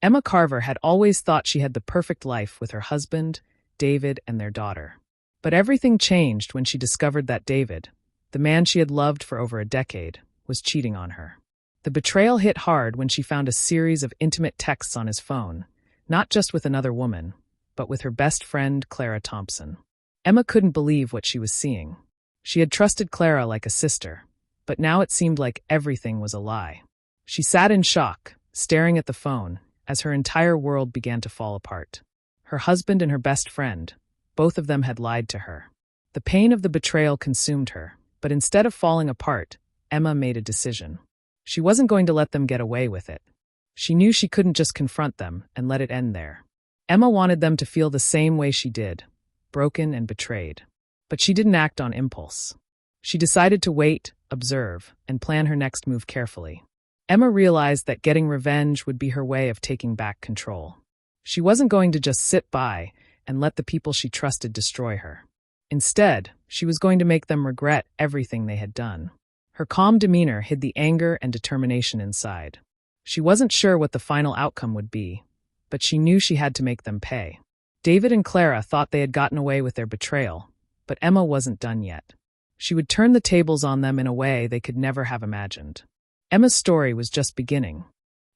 Emma Carver had always thought she had the perfect life with her husband, David, and their daughter. But everything changed when she discovered that David, the man she had loved for over a decade, was cheating on her. The betrayal hit hard when she found a series of intimate texts on his phone, not just with another woman, but with her best friend, Clara Thompson. Emma couldn't believe what she was seeing. She had trusted Clara like a sister, but now it seemed like everything was a lie. She sat in shock, staring at the phone, as her entire world began to fall apart. Her husband and her best friend, both of them had lied to her. The pain of the betrayal consumed her, but instead of falling apart, Emma made a decision. She wasn't going to let them get away with it. She knew she couldn't just confront them and let it end there. Emma wanted them to feel the same way she did, broken and betrayed. But she didn't act on impulse. She decided to wait, observe, and plan her next move carefully. Emma realized that getting revenge would be her way of taking back control. She wasn't going to just sit by and let the people she trusted destroy her. Instead, she was going to make them regret everything they had done. Her calm demeanor hid the anger and determination inside. She wasn't sure what the final outcome would be, but she knew she had to make them pay. David and Clara thought they had gotten away with their betrayal, but Emma wasn't done yet. She would turn the tables on them in a way they could never have imagined. Emma's story was just beginning.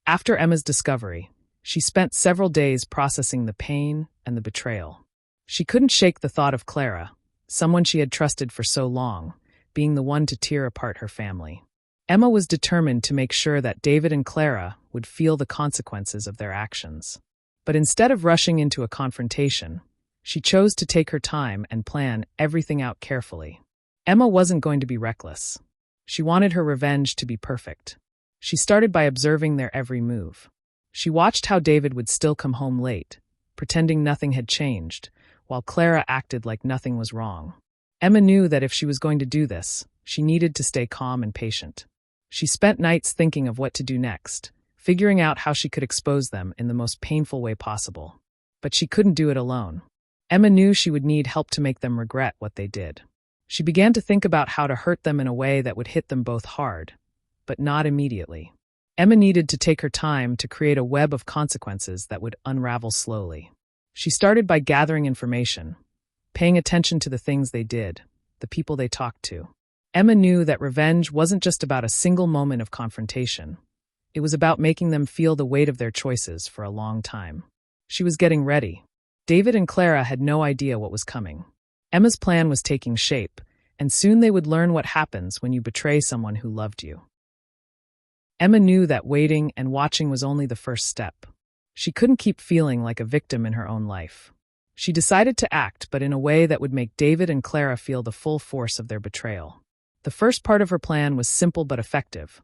After Emma's discovery, she spent several days processing the pain and the betrayal. She couldn't shake the thought of Clara, someone she had trusted for so long, being the one to tear apart her family. Emma was determined to make sure that David and Clara would feel the consequences of their actions. But instead of rushing into a confrontation, she chose to take her time and plan everything out carefully. Emma wasn't going to be reckless. She wanted her revenge to be perfect. She started by observing their every move. She watched how David would still come home late, pretending nothing had changed, while Clara acted like nothing was wrong. Emma knew that if she was going to do this, she needed to stay calm and patient. She spent nights thinking of what to do next, figuring out how she could expose them in the most painful way possible. But she couldn't do it alone. Emma knew she would need help to make them regret what they did. She began to think about how to hurt them in a way that would hit them both hard, but not immediately. Emma needed to take her time to create a web of consequences that would unravel slowly. She started by gathering information, paying attention to the things they did, the people they talked to. Emma knew that revenge wasn't just about a single moment of confrontation. It was about making them feel the weight of their choices for a long time. She was getting ready. David and Clara had no idea what was coming. Emma's plan was taking shape, and soon they would learn what happens when you betray someone who loved you. Emma knew that waiting and watching was only the first step. She couldn't keep feeling like a victim in her own life. She decided to act, but in a way that would make David and Clara feel the full force of their betrayal. The first part of her plan was simple but effective.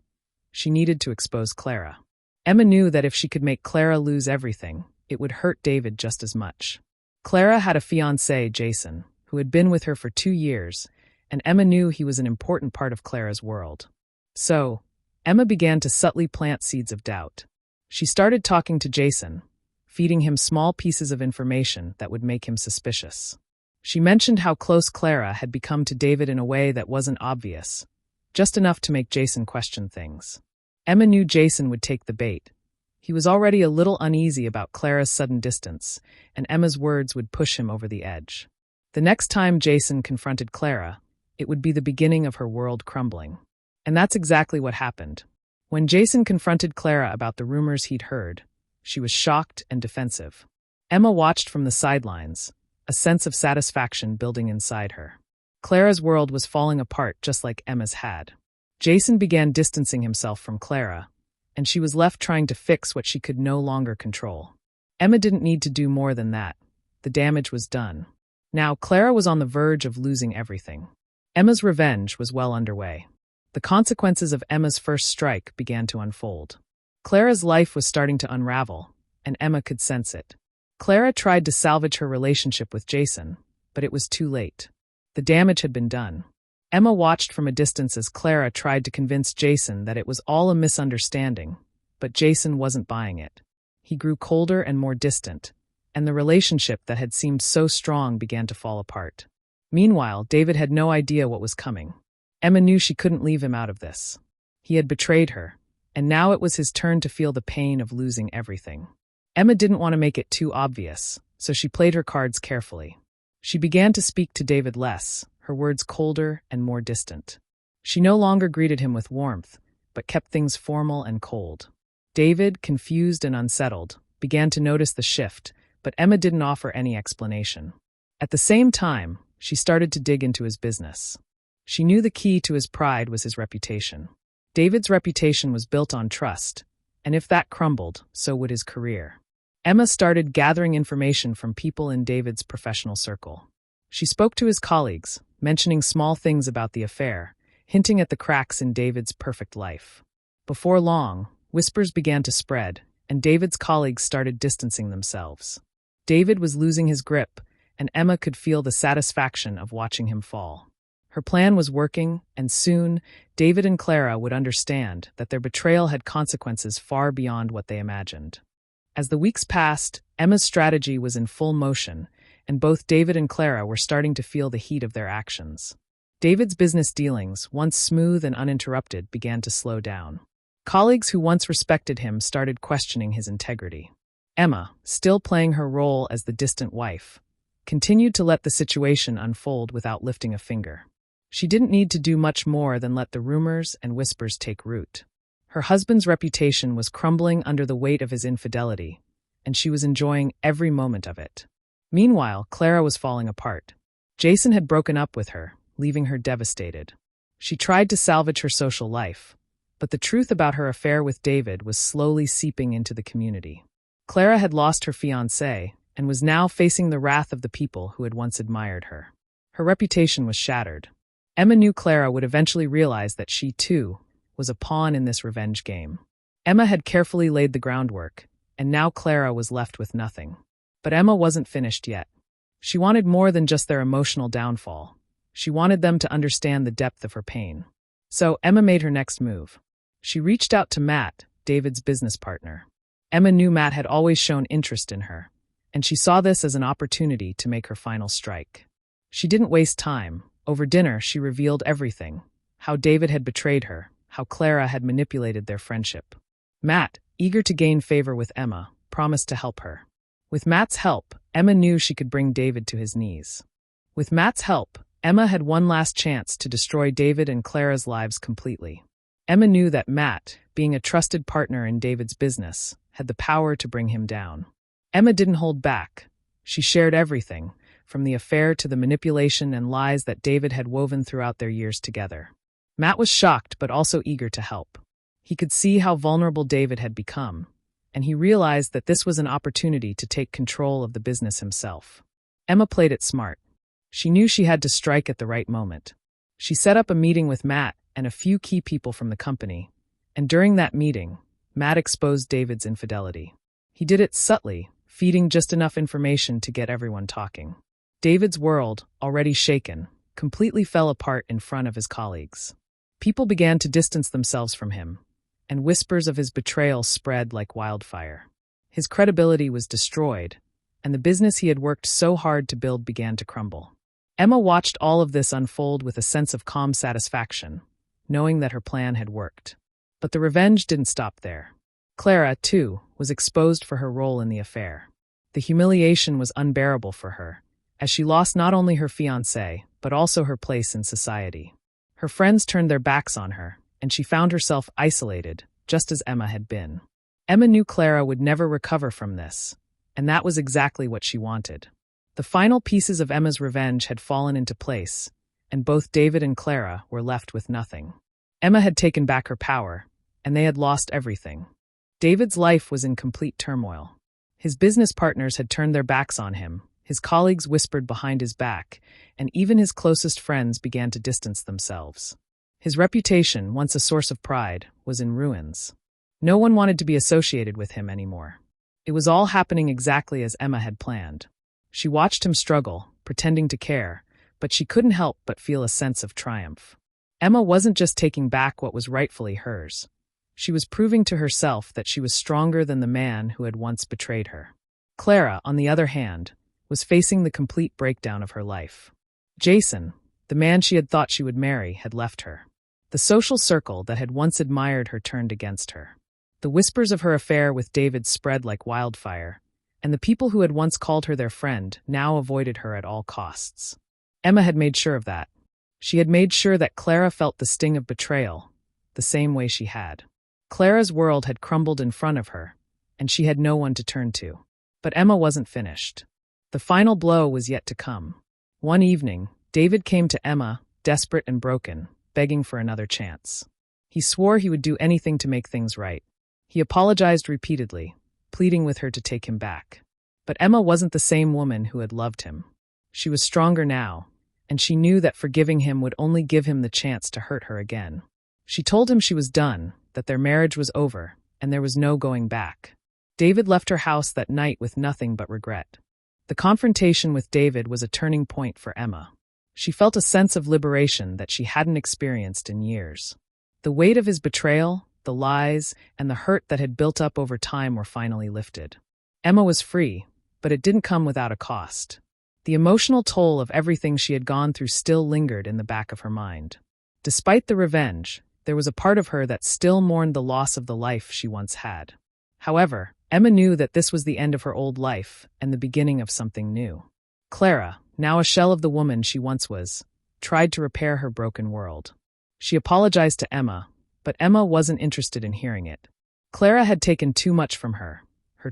She needed to expose Clara. Emma knew that if she could make Clara lose everything, it would hurt David just as much. Clara had a fiancé, Jason, who had been with her for 2 years, and Emma knew he was an important part of Clara's world. So, Emma began to subtly plant seeds of doubt. She started talking to Jason, feeding him small pieces of information that would make him suspicious. She mentioned how close Clara had become to David in a way that wasn't obvious, just enough to make Jason question things. Emma knew Jason would take the bait. He was already a little uneasy about Clara's sudden distance, and Emma's words would push him over the edge. The next time Jason confronted Clara, it would be the beginning of her world crumbling. And that's exactly what happened. When Jason confronted Clara about the rumors he'd heard, she was shocked and defensive. Emma watched from the sidelines, a sense of satisfaction building inside her. Clara's world was falling apart just like Emma's had. Jason began distancing himself from Clara, and she was left trying to fix what she could no longer control. Emma didn't need to do more than that. The damage was done. Now Clara was on the verge of losing everything. Emma's revenge was well underway. The consequences of Emma's first strike began to unfold. Clara's life was starting to unravel, and Emma could sense it. Clara tried to salvage her relationship with Jason, but it was too late. The damage had been done. Emma watched from a distance as Clara tried to convince Jason that it was all a misunderstanding, but Jason wasn't buying it. He grew colder and more distant, and the relationship that had seemed so strong began to fall apart. Meanwhile, David had no idea what was coming. Emma knew she couldn't leave him out of this. He had betrayed her, and now it was his turn to feel the pain of losing everything. Emma didn't want to make it too obvious, so she played her cards carefully. She began to speak to David less, her words colder and more distant. She no longer greeted him with warmth, but kept things formal and cold. David, confused and unsettled, began to notice the shift, but Emma didn't offer any explanation. At the same time, she started to dig into his business. She knew the key to his pride was his reputation. David's reputation was built on trust, and if that crumbled, so would his career. Emma started gathering information from people in David's professional circle. She spoke to his colleagues, mentioning small things about the affair, hinting at the cracks in David's perfect life. Before long, whispers began to spread, and David's colleagues started distancing themselves. David was losing his grip, and Emma could feel the satisfaction of watching him fall. Her plan was working, and soon, David and Clara would understand that their betrayal had consequences far beyond what they imagined. As the weeks passed, Emma's strategy was in full motion, and both David and Clara were starting to feel the heat of their actions. David's business dealings, once smooth and uninterrupted, began to slow down. Colleagues who once respected him started questioning his integrity. Emma, still playing her role as the distant wife, continued to let the situation unfold without lifting a finger. She didn't need to do much more than let the rumors and whispers take root. Her husband's reputation was crumbling under the weight of his infidelity, and she was enjoying every moment of it. Meanwhile, Clara was falling apart. Jason had broken up with her, leaving her devastated. She tried to salvage her social life, but the truth about her affair with David was slowly seeping into the community. Clara had lost her fiancé and was now facing the wrath of the people who had once admired her. Her reputation was shattered. Emma knew Clara would eventually realize that she, too, was a pawn in this revenge game. Emma had carefully laid the groundwork, and now Clara was left with nothing. But Emma wasn't finished yet. She wanted more than just their emotional downfall. She wanted them to understand the depth of her pain. So Emma made her next move. She reached out to Matt, David's business partner. Emma knew Matt had always shown interest in her, and she saw this as an opportunity to make her final strike. She didn't waste time. Over dinner, she revealed everything: how David had betrayed her, how Clara had manipulated their friendship. Matt, eager to gain favor with Emma, promised to help her. With Matt's help, Emma knew she could bring David to his knees. With Matt's help, Emma had one last chance to destroy David and Clara's lives completely. Emma knew that Matt, being a trusted partner in David's business, had the power to bring him down. Emma didn't hold back. She shared everything, from the affair to the manipulation and lies that David had woven throughout their years together. Matt was shocked but also eager to help. He could see how vulnerable David had become, and he realized that this was an opportunity to take control of the business himself. Emma played it smart. She knew she had to strike at the right moment. She set up a meeting with Matt and a few key people from the company, and during that meeting, Matt exposed David's infidelity. He did it subtly, feeding just enough information to get everyone talking. David's world, already shaken, completely fell apart in front of his colleagues. People began to distance themselves from him, and whispers of his betrayal spread like wildfire. His credibility was destroyed, and the business he had worked so hard to build began to crumble. Emma watched all of this unfold with a sense of calm satisfaction, knowing that her plan had worked. But the revenge didn't stop there. Clara, too, was exposed for her role in the affair. The humiliation was unbearable for her, as she lost not only her fiancé, but also her place in society. Her friends turned their backs on her, and she found herself isolated, just as Emma had been. Emma knew Clara would never recover from this, and that was exactly what she wanted. The final pieces of Emma's revenge had fallen into place, and both David and Clara were left with nothing. Emma had taken back her power, and they had lost everything. David's life was in complete turmoil. His business partners had turned their backs on him, his colleagues whispered behind his back, and even his closest friends began to distance themselves. His reputation, once a source of pride, was in ruins. No one wanted to be associated with him anymore. It was all happening exactly as Emma had planned. She watched him struggle, pretending to care, but she couldn't help but feel a sense of triumph. Emma wasn't just taking back what was rightfully hers. She was proving to herself that she was stronger than the man who had once betrayed her. Clara, on the other hand, was facing the complete breakdown of her life. Jason, the man she had thought she would marry, had left her. The social circle that had once admired her turned against her. The whispers of her affair with David spread like wildfire, and the people who had once called her their friend now avoided her at all costs. Emma had made sure of that. She had made sure that Clara felt the sting of betrayal, the same way she had. Clara's world had crumbled in front of her, and she had no one to turn to. But Emma wasn't finished. The final blow was yet to come. One evening, David came to Emma, desperate and broken, begging for another chance. He swore he would do anything to make things right. He apologized repeatedly, pleading with her to take him back. But Emma wasn't the same woman who had loved him. She was stronger now, and she knew that forgiving him would only give him the chance to hurt her again. She told him she was done, that their marriage was over, and there was no going back. David left her house that night with nothing but regret. The confrontation with David was a turning point for Emma. She felt a sense of liberation that she hadn't experienced in years. The weight of his betrayal, the lies, and the hurt that had built up over time were finally lifted. Emma was free, but it didn't come without a cost. The emotional toll of everything she had gone through still lingered in the back of her mind. Despite the revenge, there was a part of her that still mourned the loss of the life she once had. However, Emma knew that this was the end of her old life and the beginning of something new. Clara, now a shell of the woman she once was, tried to repair her broken world. She apologized to Emma, but Emma wasn't interested in hearing it. Clara had taken too much from her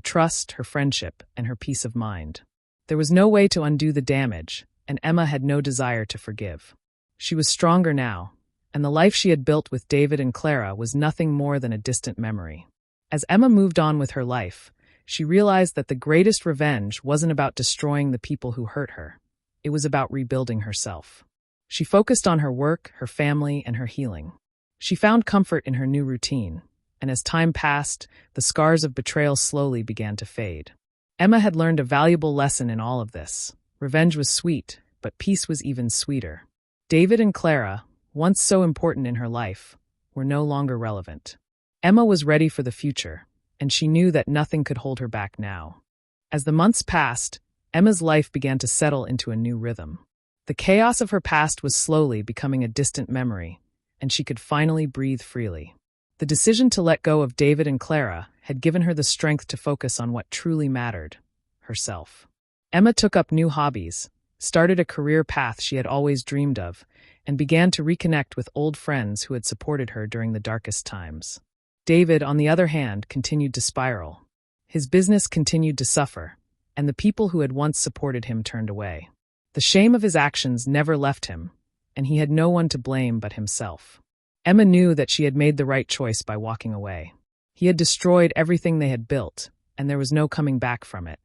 trust, her friendship, and her peace of mind. There was no way to undo the damage, and Emma had no desire to forgive. She was stronger now, and the life she had built with David and Clara was nothing more than a distant memory. As Emma moved on with her life, she realized that the greatest revenge wasn't about destroying the people who hurt her. It was about rebuilding herself. She focused on her work, her family, and her healing. She found comfort in her new routine, and as time passed, the scars of betrayal slowly began to fade. Emma had learned a valuable lesson in all of this. Revenge was sweet, but peace was even sweeter. David and Clara, once so important in her life, were no longer relevant. Emma was ready for the future, and she knew that nothing could hold her back now. As the months passed, Emma's life began to settle into a new rhythm. The chaos of her past was slowly becoming a distant memory, and she could finally breathe freely. The decision to let go of David and Clara had given her the strength to focus on what truly mattered, herself. Emma took up new hobbies, started a career path she had always dreamed of, and began to reconnect with old friends who had supported her during the darkest times. David, on the other hand, continued to spiral. His business continued to suffer, and the people who had once supported him turned away. The shame of his actions never left him, and he had no one to blame but himself. Emma knew that she had made the right choice by walking away. He had destroyed everything they had built, and there was no coming back from it.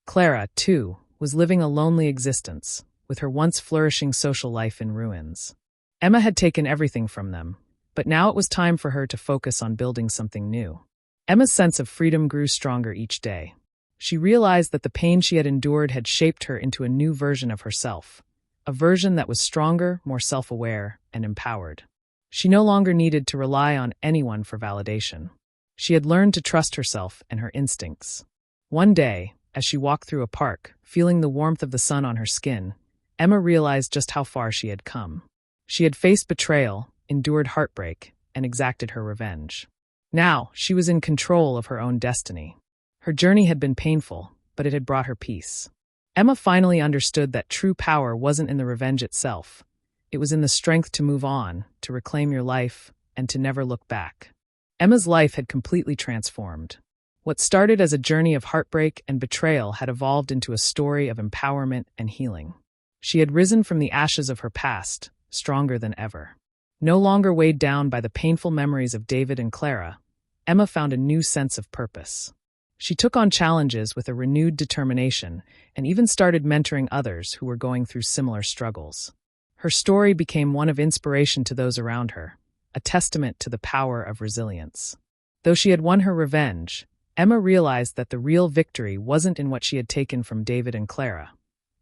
Clara, too, was living a lonely existence, with her once flourishing social life in ruins. Emma had taken everything from them, but now it was time for her to focus on building something new. Emma's sense of freedom grew stronger each day. She realized that the pain she had endured had shaped her into a new version of herself, a version that was stronger, more self-aware, and empowered. She no longer needed to rely on anyone for validation. She had learned to trust herself and her instincts. One day, as she walked through a park, feeling the warmth of the sun on her skin, Emma realized just how far she had come. She had faced betrayal, endured heartbreak, and exacted her revenge. Now, she was in control of her own destiny. Her journey had been painful, but it had brought her peace. Emma finally understood that true power wasn't in the revenge itself. It was in the strength to move on, to reclaim your life, and to never look back. Emma's life had completely transformed. What started as a journey of heartbreak and betrayal had evolved into a story of empowerment and healing. She had risen from the ashes of her past, stronger than ever. No longer weighed down by the painful memories of David and Clara, Emma found a new sense of purpose. She took on challenges with a renewed determination and even started mentoring others who were going through similar struggles. Her story became one of inspiration to those around her, a testament to the power of resilience. Though she had won her revenge, Emma realized that the real victory wasn't in what she had taken from David and Clara.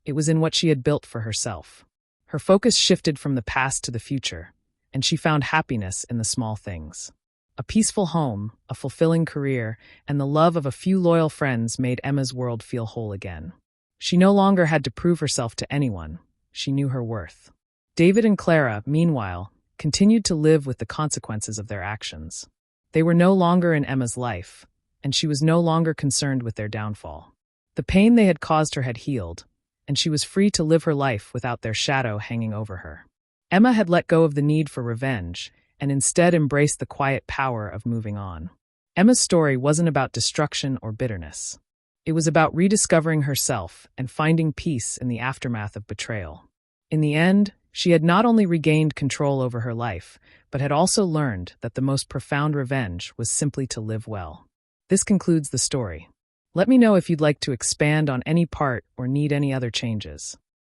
It was in what she had built for herself. Her focus shifted from the past to the future, and she found happiness in the small things. A peaceful home, a fulfilling career, and the love of a few loyal friends made Emma's world feel whole again. She no longer had to prove herself to anyone. She knew her worth. David and Clara, meanwhile, continued to live with the consequences of their actions. They were no longer in Emma's life, and she was no longer concerned with their downfall. The pain they had caused her had healed, and she was free to live her life without their shadow hanging over her. Emma had let go of the need for revenge and instead embraced the quiet power of moving on. Emma's story wasn't about destruction or bitterness. It was about rediscovering herself and finding peace in the aftermath of betrayal. In the end, she had not only regained control over her life, but had also learned that the most profound revenge was simply to live well. This concludes the story. Let me know if you'd like to expand on any part or need any other changes.